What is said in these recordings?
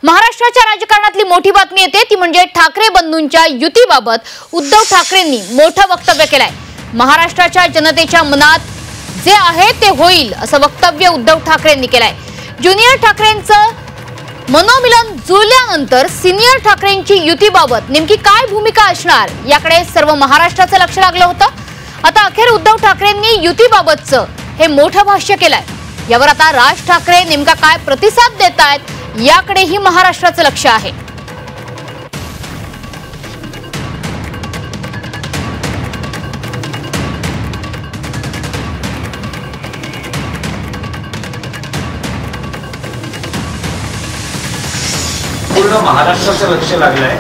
महाराष्ट्राच्या राजकारणातली मोठी बातमी येते ती म्हणजे ठाकरे बंधूंच्या युतीबाबत उद्धव ठाकरेंनी मोठं वक्तव्य केलंय। महाराष्ट्राच्या जनतेच्या मनात जे आहे ते होईल असं वक्तव्य उद्धव ठाकरेंनी केलंय। ज्युनियर ठाकरेंचं मनोमिलन जुळल्यानंतर सिनियर ठाकरेंची युतीबाबत नेमकी काय भूमिका असणार याकडे सर्व महाराष्ट्राचं लक्ष लागलं होतं। आता अखेर उद्धव ठाकरेंनी युतीबाबतचं हे मोठं भाष्य केलंय। यावर आता राज ठाकरे नेमका काय प्रतिसाद देतायत याकडेही महाराष्ट्राचं लक्ष आहे। पूर्ण महाराष्ट्राचं लक्ष लागलंय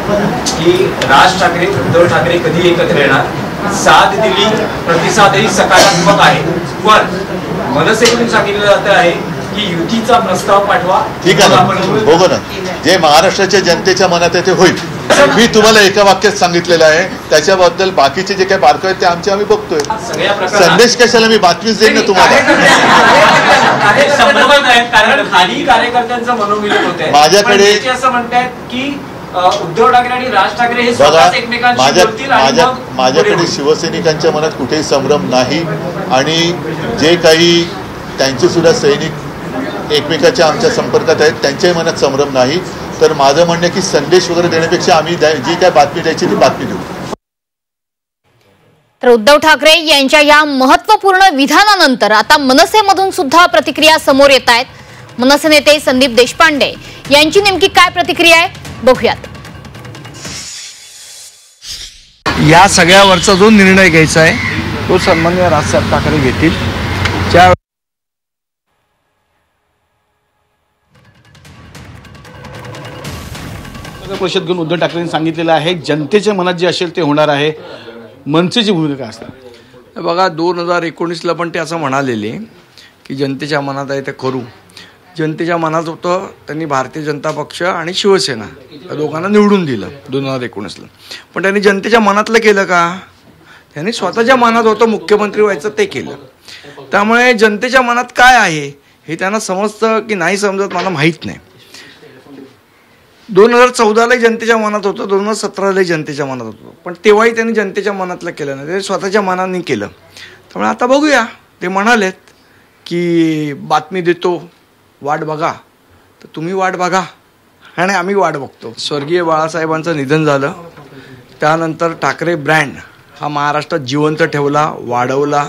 की राज ठाकरे उद्धव ठाकरे कधी एकत्र येणार। साथ दिली, प्रतिसादही सकारात्मक आहे, पण मनसेकडून सांगितलं जात आहे की युतीचा प्रस्ताव पाठवा। ठीक आहे ना, बघू ना, जे महाराष्ट्राच्या जनतेच्या मनात आहे ते होईल। मी तुम्हाला एका वाक्यात सांगितलेलं आहे, त्याच्याबद्दल बाकीचे जे काही बारकावे ते आम्ही बघतोय। संदेश कशाला मी बातमीच देईन ना तुम्हाला। कारण खाली कार्यकर्त्यांचं मनोमिलन होतंय, माझ्याकडे असं म्हणतायत की उद्धव ठाकरे आणि राज ठाकरे हे स्वतःच एकमेकांशी बोलतील आणि माझ्याकडे शिवसैनिकांच्या मनात कुठेही संभ्रम नाही आणि जे काही त्यांचे सुद्धा सैनिक एकमेकाच्या आमच्या संपर्कात आहेत त्यांच्याही मनात संभ्रम नाही। तर माझं म्हणणं की संदेश वगैरे देण्यापेक्षा आम्ही जी काय बातमी द्यायची ती बातमी देऊ। तर उद्धव ठाकरे यांच्या या महत्त्वपूर्ण विधानानंतर आता मनसेमधून सुद्धा प्रतिक्रिया समोर येत आहेत। मनसे नेते संदीप देशपांडे यांची नेमकी काय प्रतिक्रिया आहे बघूयात। या सगळ्यावरचा जो निर्णय घ्यायचा आहे तो सन्माननीय राजसाहेब ठाकरे घेतील। ज्या परिषद घेऊन उद्धव ठाकरेंनी सांगितलेलं आहे जनतेच्या मनात जे असेल ते होणार आहे। मनसेची भूमिका असणार बघा 2019ला पण ते असं म्हणालेले की जनतेच्या मनात आहे ते करू। जनतेच्या मनात होतं त्यांनी भारतीय जनता पक्ष आणि शिवसेना या दोघांना निवडून दिलं 2019ला, पण त्यांनी जनतेच्या मनातलं केलं का? त्यांनी स्वतःच्या मनात होतं मुख्यमंत्री व्हायचं ते केलं। त्यामुळे जनतेच्या मनात काय आहे हे त्यांना समजतं की नाही समजत मला माहीत नाही। 2014लाही जनतेच्या मनात होतं, 2017लाही जनतेच्या मनात होतं, पण तेव्हाही त्यांनी जनतेच्या मनातलं केलं नाही, ते स्वतःच्या मनाने केलं। त्यामुळे आता बघूया, ते म्हणालेत की बातमी देतो, वाट बघा, तर तुम्ही वाट बघा आणि आम्ही वाट बघतो। स्वर्गीय बाळासाहेबांचं निधन झालं, त्यानंतर ठाकरे ब्रँड हा महाराष्ट्रात जिवंत ठेवला, वाढवला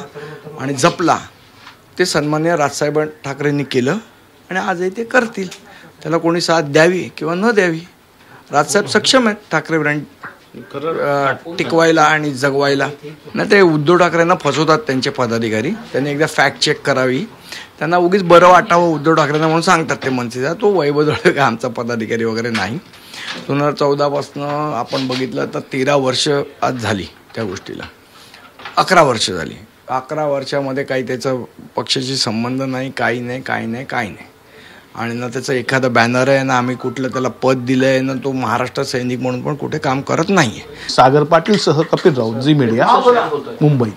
आणि जपला, ते सन्माननीय राजसाहेब ठाकरेंनी केलं आणि आजही ते करतील। त्याला कोणी साथ द्यावी किंवा न द्यावी, राजसाहेब सक्षम आहेत ठाकरे ब्रँड टिकवायला आणि जगवायला। नाही ते उद्धव ठाकरेंना फसवतात त्यांचे पदाधिकारी, त्यांनी एकदा फॅक्ट चेक करावी। त्यांना उगीच बरं वाटावं उद्धव ठाकरेंना म्हणून सांगतात ते मनसेचा, तो वैभव का आमचा पदाधिकारी वगैरे नाही। 2014पासून आपण बघितलं तर 13 वर्ष आज झाली त्या गोष्टीला, 11 वर्ष झाली। 11 वर्षामध्ये काही त्याचं पक्षाशी संबंध नाही, काही नाही आणि ना त्याचं एखादं बॅनर आहे ना आम्ही कुठलं त्याला पद दिलं आहे ना तो महाराष्ट्र सैनिक म्हणून पण कुठे काम करत नाहीये। सागर पाटील सह कपिल राऊत, झी मीडिया, मुंबई।